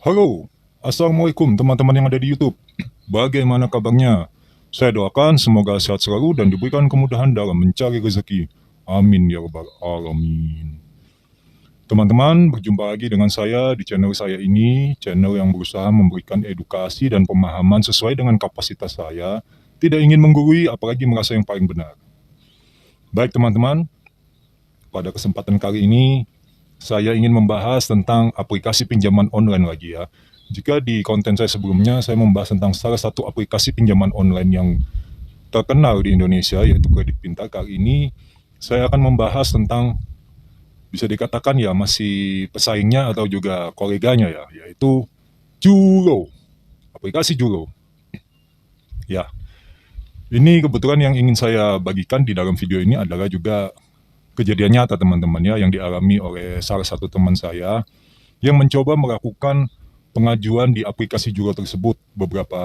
Halo, Assalamualaikum teman-teman yang ada di YouTube. Bagaimana kabarnya? Saya doakan semoga sehat selalu dan diberikan kemudahan dalam mencari rezeki. Amin ya rabbal alamin. Teman-teman, berjumpa lagi dengan saya di channel saya ini, channel yang berusaha memberikan edukasi dan pemahaman sesuai dengan kapasitas saya, tidak ingin menggurui apalagi merasa yang paling benar. Baik teman-teman, pada kesempatan kali ini saya ingin membahas tentang aplikasi pinjaman online lagi ya. Jika di konten saya sebelumnya saya membahas tentang salah satu aplikasi pinjaman online yang terkenal di Indonesia yaitu Kredit Pintar, kali ini saya akan membahas tentang bisa dikatakan ya masih pesaingnya atau juga koleganya ya, yaitu Juro, aplikasi Juro. Ya, ini kebetulan yang ingin saya bagikan di dalam video ini adalah juga kejadian nyata teman-teman ya, yang dialami oleh salah satu teman saya yang mencoba melakukan pengajuan di aplikasi Juro tersebut beberapa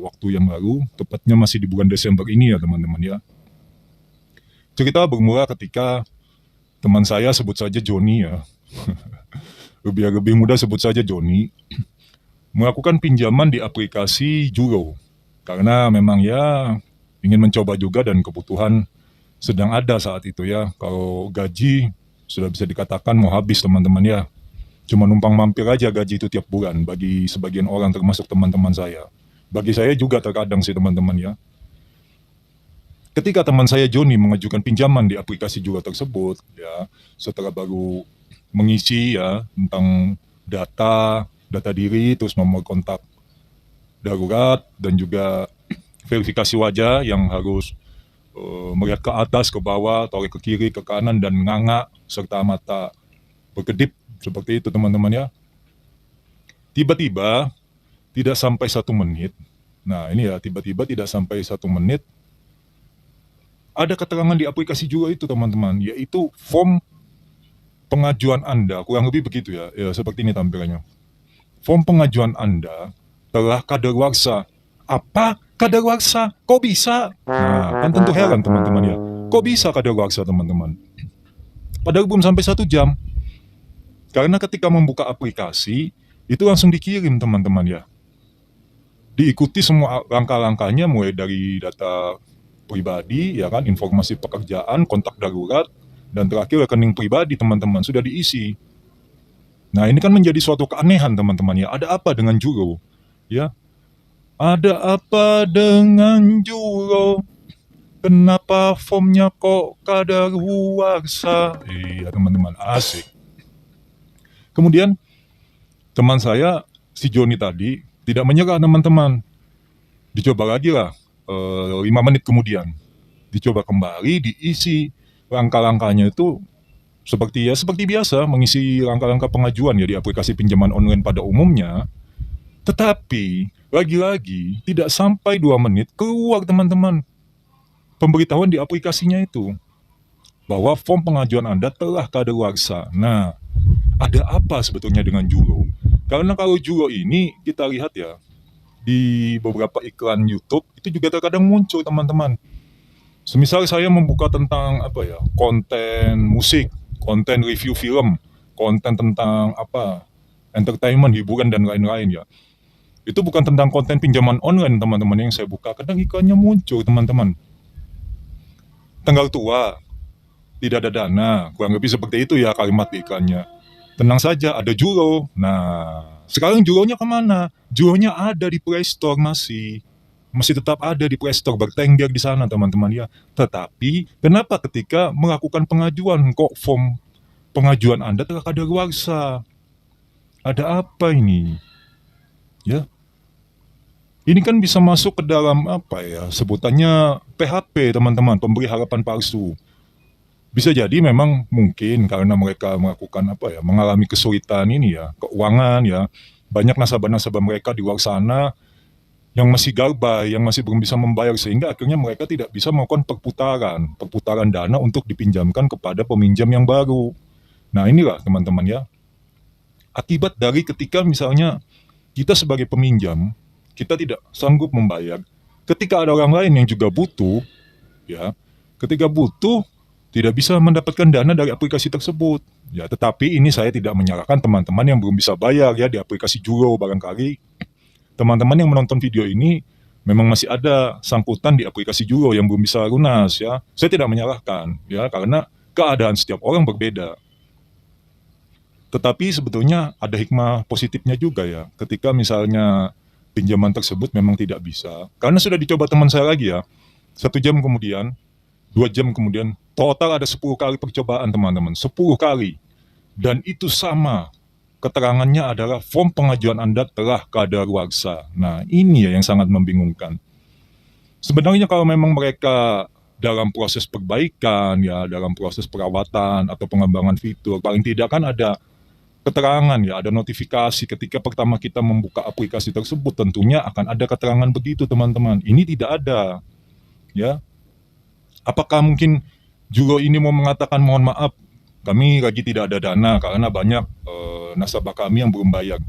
waktu yang lalu, tepatnya masih di bulan Desember ini ya teman-teman ya. Cerita bermula ketika teman saya, sebut saja Joni ya, lebih mudah sebut saja Joni, melakukan pinjaman di aplikasi Juro. Karena memang ya ingin mencoba juga dan kebutuhan sedang ada saat itu ya. Kalau gaji sudah bisa dikatakan mau habis teman-teman ya. Cuma numpang mampir aja gaji itu tiap bulan bagi sebagian orang termasuk teman-teman saya. Bagi saya juga terkadang sih teman-teman ya. Ketika teman saya Joni mengajukan pinjaman di aplikasi Juro tersebut ya, setelah baru mengisi ya tentang data diri, terus nomor kontak darurat dan juga verifikasi wajah yang harus melihat ke atas, ke bawah, tarik ke kiri, ke kanan dan nganga serta mata berkedip seperti itu teman-teman ya. Tiba-tiba tidak sampai 1 menit. Nah ini ya, tiba-tiba tidak sampai 1 menit ada keterangan di aplikasi Juro itu teman-teman, yaitu form pengajuan Anda, kurang lebih begitu ya, ya seperti ini tampilannya. Form pengajuan Anda telah kadaluarsa. Apa? Kadaluarsa? Kok bisa? Nah, kan tentu heran teman-teman ya. Kok bisa kadaluarsa teman-teman? Padahal belum sampai 1 jam. Karena ketika membuka aplikasi, itu langsung dikirim teman-teman ya. Diikuti semua langkah-langkahnya mulai dari data pribadi, ya kan, informasi pekerjaan, kontak darurat, dan terakhir rekening pribadi teman-teman sudah diisi. Nah ini kan menjadi suatu keanehan teman-teman ya. Ada apa dengan Juro? Ya, ada apa dengan Juro? Kenapa formnya kok kadaluarsa? Iya teman-teman, asik. Kemudian teman saya si Joni tadi tidak menyerah teman-teman. Dicoba lagi lah 5 menit kemudian. Dicoba kembali, diisi langkah-langkahnya itu seperti biasa mengisi langkah-langkah pengajuan ya di aplikasi pinjaman online pada umumnya. Tetapi lagi-lagi tidak sampai 2 menit keluar teman-teman pemberitahuan di aplikasinya itu bahwa form pengajuan Anda telah kadaluarsa. Nah, ada apa sebetulnya dengan Juro? Karena kalau Juro ini kita lihat ya di beberapa iklan YouTube itu juga terkadang muncul teman-teman. Semisal saya membuka tentang apa ya, konten musik, konten review film, konten tentang apa, entertainment, hiburan dan lain-lain ya. Itu bukan tentang konten pinjaman online teman-teman yang saya buka, kadang iklannya muncul teman-teman. Tanggal tua, tidak ada dana, kurang lebih seperti itu ya kalimat di iklannya. Tenang saja, ada Juro. Nah, sekarang Juronya kemana? Juronya ada di Play Store masih tetap ada di Play Store, bertengger di sana teman-teman ya. Tetapi kenapa ketika melakukan pengajuan kok form pengajuan Anda telah kadaluarsa? Ada apa ini? Ya, ini kan bisa masuk ke dalam apa ya, sebutannya PHP teman-teman, pemberi harapan palsu. Bisa jadi memang mungkin karena mereka melakukan apa ya, mengalami kesulitan ini ya, keuangan ya. Banyak nasabah-nasabah mereka di luar sana yang masih galbay, yang masih belum bisa membayar sehingga akhirnya mereka tidak bisa melakukan perputaran dana untuk dipinjamkan kepada peminjam yang baru. Nah inilah teman-teman ya, akibat dari ketika misalnya kita sebagai peminjam, kita tidak sanggup membayar, ketika ada orang lain yang juga butuh, ya, ketika butuh tidak bisa mendapatkan dana dari aplikasi tersebut. Ya, tetapi ini saya tidak menyalahkan teman-teman yang belum bisa bayar ya di aplikasi Juro. Barangkali teman-teman yang menonton video ini memang masih ada sangkutan di aplikasi Juro yang belum bisa lunas ya. Saya tidak menyalahkan ya, karena keadaan setiap orang berbeda. Tetapi sebetulnya ada hikmah positifnya juga ya, ketika misalnya pinjaman tersebut memang tidak bisa. Karena sudah dicoba teman saya lagi ya, 1 jam kemudian, 2 jam kemudian, total ada 10 kali percobaan teman-teman, 10 kali. Dan itu sama, keterangannya adalah form pengajuan Anda telah kadaluarsa. Nah ini ya yang sangat membingungkan. Sebenarnya kalau memang mereka dalam proses perbaikan ya, dalam proses perawatan atau pengembangan fitur, paling tidak kan ada keterangan ya, ada notifikasi ketika pertama kita membuka aplikasi tersebut, tentunya akan ada keterangan begitu teman-teman. Ini tidak ada ya. Apakah mungkin Juro ini mau mengatakan mohon maaf kami lagi tidak ada dana karena banyak nasabah kami yang belum bayar?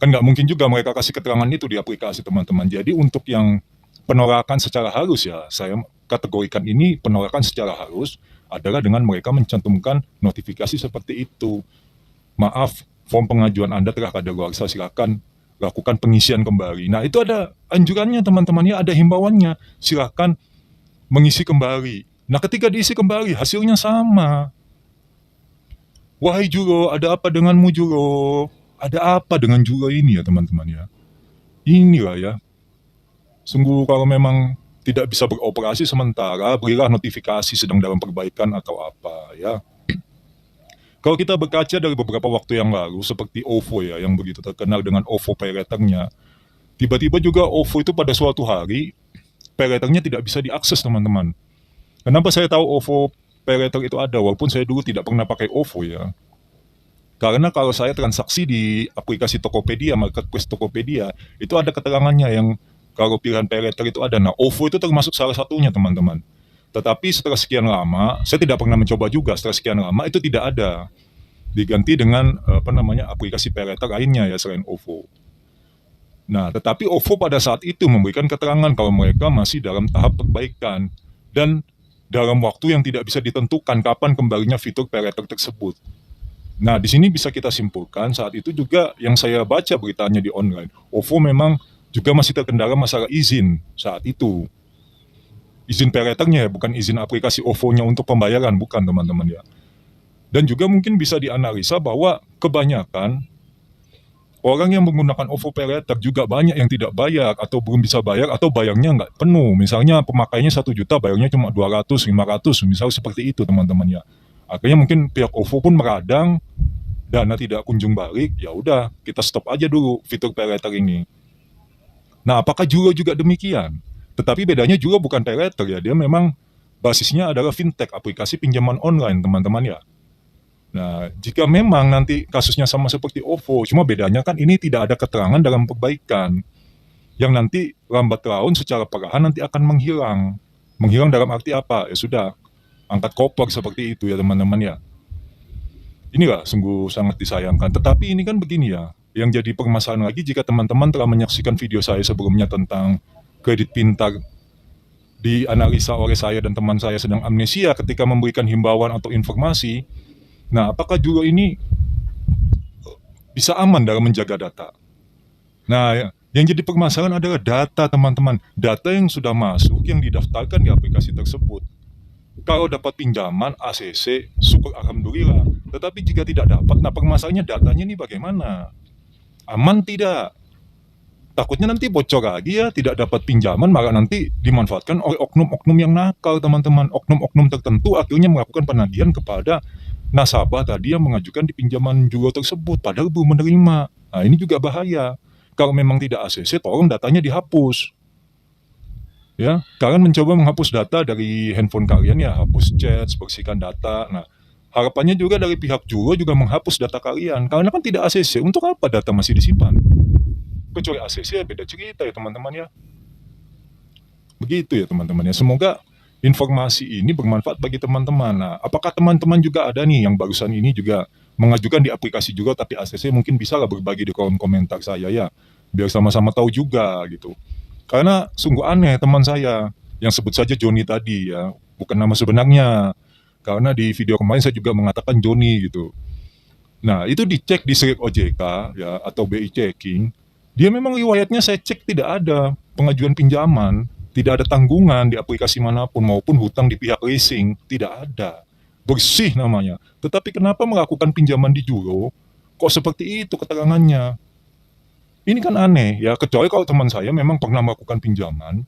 Kan nggak mungkin juga mereka kasih keterangan itu di aplikasi teman-teman. Jadi untuk yang penolakan secara halus ya, saya kategorikan ini penolakan secara halus adalah dengan mereka mencantumkan notifikasi seperti itu. Maaf, form pengajuan Anda telah kadaluarsa, silakan lakukan pengisian kembali. Nah itu ada anjurannya teman-teman ya, ada himbauannya, silakan mengisi kembali. Nah ketika diisi kembali hasilnya sama. Wahai Juro, ada apa denganmu Juro? Ada apa dengan Juro ini ya teman-teman ya? Inilah ya, sungguh kalau memang tidak bisa beroperasi sementara, berilah notifikasi sedang dalam perbaikan atau apa ya. Kalau kita berkaca dari beberapa waktu yang lalu, seperti OVO ya, yang begitu terkenal dengan OVO Pay Letter-nya, tiba-tiba juga OVO itu pada suatu hari, Pay Letter-nya tidak bisa diakses teman-teman. Kenapa saya tahu OVO Pay Letter itu ada, walaupun saya dulu tidak pernah pakai OVO ya. Karena kalau saya transaksi di aplikasi Tokopedia, marketplace Tokopedia, itu ada keterangannya yang kalau pilihan Pay Letter itu ada. Nah, OVO itu termasuk salah satunya teman-teman. Tetapi setelah sekian lama, saya tidak pernah mencoba juga, setelah sekian lama itu tidak ada. Diganti dengan aplikasi pay letter lainnya ya selain OVO. Nah, tetapi OVO pada saat itu memberikan keterangan kalau mereka masih dalam tahap perbaikan dan dalam waktu yang tidak bisa ditentukan kapan kembalinya fitur pay letter tersebut. Nah, di sini bisa kita simpulkan saat itu juga yang saya baca beritanya di online, OVO memang juga masih terkendala masalah izin saat itu. Izin pay letternya ya, bukan izin aplikasi OVO-nya untuk pembayaran, bukan teman-teman ya. Dan juga mungkin bisa dianalisa bahwa kebanyakan orang yang menggunakan OVO Pay Letter juga banyak yang tidak bayar atau belum bisa bayar atau bayarnya nggak penuh. Misalnya pemakainya 1 juta, bayarnya cuma 200, 500, misal seperti itu teman-teman ya. Akhirnya mungkin pihak OVO pun meradang, dana tidak kunjung balik, ya udah kita stop aja dulu fitur Pay Letter ini. Nah, apakah Juro juga demikian? Tetapi bedanya Juro bukan Pay Letter ya, dia memang basisnya adalah fintech, aplikasi pinjaman online teman-teman ya. Nah, jika memang nanti kasusnya sama seperti OVO, cuma bedanya kan ini tidak ada keterangan dalam perbaikan, yang nanti lambat laun secara perlahan nanti akan menghilang. Menghilang dalam arti apa? Ya sudah, angkat koper seperti itu ya teman-teman ya. Inilah sungguh sangat disayangkan. Tetapi ini kan begini ya, yang jadi permasalahan lagi jika teman-teman telah menyaksikan video saya sebelumnya tentang kredit pintar dianalisa oleh saya dan teman saya sedang amnesia ketika memberikan himbauan atau informasi. Nah, apakah Juro ini bisa aman dalam menjaga data? Nah, yang jadi permasalahan adalah data teman-teman. Data yang sudah masuk, yang didaftarkan di aplikasi tersebut. Kalau dapat pinjaman, ACC, syukur alhamdulillah. Tetapi jika tidak dapat, nah permasalahannya datanya ini bagaimana? Aman tidak? Takutnya nanti bocor lagi ya, tidak dapat pinjaman, malah nanti dimanfaatkan oleh oknum-oknum yang nakal teman-teman. Oknum-oknum tertentu akhirnya melakukan penagihan kepada nasabah tadi yang mengajukan di pinjaman Juro tersebut, padahal belum menerima. Nah ini juga bahaya. Kalau memang tidak ACC, tolong datanya dihapus. Ya, kalian mencoba menghapus data dari handphone kalian ya, hapus chat, bersihkan data. Nah, harapannya juga dari pihak Juro juga menghapus data kalian. Karena kan tidak ACC, untuk apa data masih disimpan? Kecuali ACC ya beda cerita ya teman-teman ya. Begitu ya teman-teman ya. Semoga informasi ini bermanfaat bagi teman-teman. Nah, apakah teman-teman juga ada nih yang barusan ini juga mengajukan di aplikasi juga tapi ACC, mungkin bisa lah berbagi di kolom komentar saya ya. Biar sama-sama tahu juga gitu. Karena sungguh aneh teman saya yang sebut saja Joni tadi ya, bukan nama sebenarnya. Karena di video kemarin saya juga mengatakan Joni gitu. Nah, itu dicek di Sirik OJK ya atau BI Checking. Dia memang riwayatnya saya cek tidak ada pengajuan pinjaman, tidak ada tanggungan di aplikasi manapun maupun hutang di pihak leasing, tidak ada. Bersih namanya. Tetapi kenapa melakukan pinjaman di Juro? Kok seperti itu keterangannya? Ini kan aneh ya, kecuali kalau teman saya memang pernah melakukan pinjaman,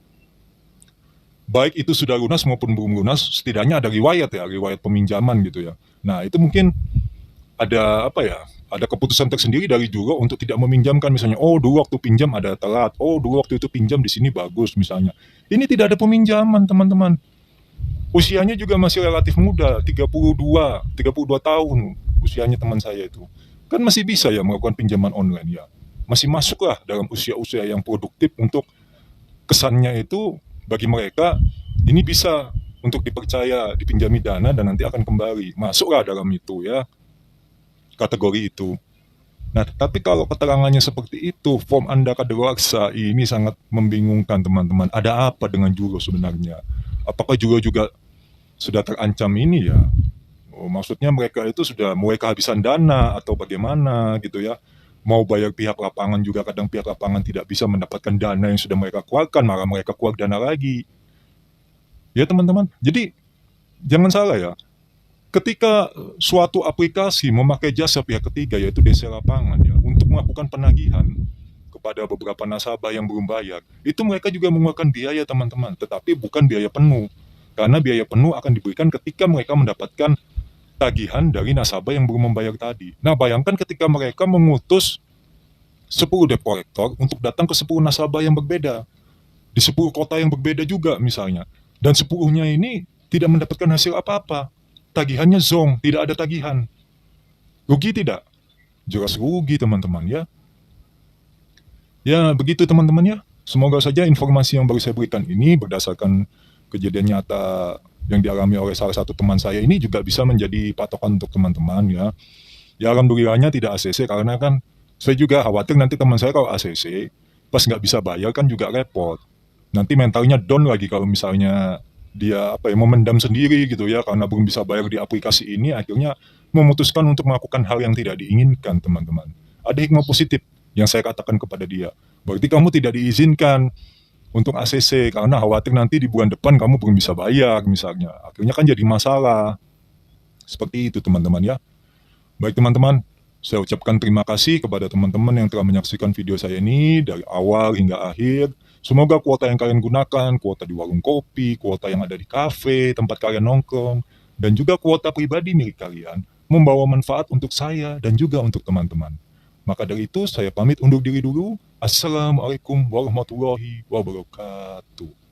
baik itu sudah lunas maupun belum lunas, setidaknya ada riwayat ya, riwayat peminjaman gitu ya. Nah, itu mungkin ada apa ya, ada keputusan tersendiri dari Juro untuk tidak meminjamkan misalnya, oh dulu waktu pinjam ada telat, oh dulu waktu itu pinjam di sini bagus misalnya. Ini tidak ada peminjaman teman-teman. Usianya juga masih relatif muda, 32 tahun usianya teman saya itu. Kan masih bisa ya melakukan pinjaman online ya. Masih masuklah dalam usia-usia yang produktif untuk kesannya itu bagi mereka ini bisa untuk dipercaya, dipinjami dana dan nanti akan kembali. Masuklah dalam itu ya, kategori itu. Nah, tapi kalau keterangannya seperti itu, form Anda kadaluarsa, ini sangat membingungkan teman-teman. Ada apa dengan Juro sebenarnya? Apakah Juro juga sudah terancam ini ya? Oh, maksudnya mereka itu sudah mulai kehabisan dana atau bagaimana gitu ya? Mau bayar pihak lapangan juga kadang pihak lapangan tidak bisa mendapatkan dana yang sudah mereka keluarkan, malah mereka keluar dana lagi. Ya teman-teman, jadi jangan salah ya, ketika suatu aplikasi memakai jasa pihak ketiga yaitu DC Lapangan ya untuk melakukan penagihan kepada beberapa nasabah yang belum bayar, itu mereka juga mengeluarkan biaya teman-teman, tetapi bukan biaya penuh. Karena biaya penuh akan diberikan ketika mereka mendapatkan tagihan dari nasabah yang belum membayar tadi. Nah, bayangkan ketika mereka mengutus 10 debt collector untuk datang ke 10 nasabah yang berbeda, di 10 kota yang berbeda juga misalnya, dan 10-nya ini tidak mendapatkan hasil apa-apa. Tagihannya zong, tidak ada tagihan. Rugi tidak? Jelas rugi teman-teman ya. Ya begitu teman-teman ya. Semoga saja informasi yang baru saya berikan ini berdasarkan kejadian nyata yang dialami oleh salah satu teman saya ini juga bisa menjadi patokan untuk teman-teman ya. Ya alhamdulillahnya tidak ACC karena kan saya juga khawatir nanti teman saya kalau ACC pas nggak bisa bayar kan juga repot. Nanti mentalnya down lagi kalau misalnya dia apa ya memendam sendiri gitu ya karena belum bisa bayar di aplikasi ini akhirnya memutuskan untuk melakukan hal yang tidak diinginkan teman-teman. Ada hikmah positif yang saya katakan kepada dia. Berarti kamu tidak diizinkan untuk ACC karena khawatir nanti di bulan depan kamu belum bisa bayar misalnya. Akhirnya kan jadi masalah. Seperti itu teman-teman ya. Baik teman-teman, saya ucapkan terima kasih kepada teman-teman yang telah menyaksikan video saya ini dari awal hingga akhir. Semoga kuota yang kalian gunakan, kuota di warung kopi, kuota yang ada di kafe, tempat kalian nongkrong, dan juga kuota pribadi milik kalian, membawa manfaat untuk saya dan juga untuk teman-teman. Maka dari itu saya pamit undur diri dulu. Assalamualaikum warahmatullahi wabarakatuh.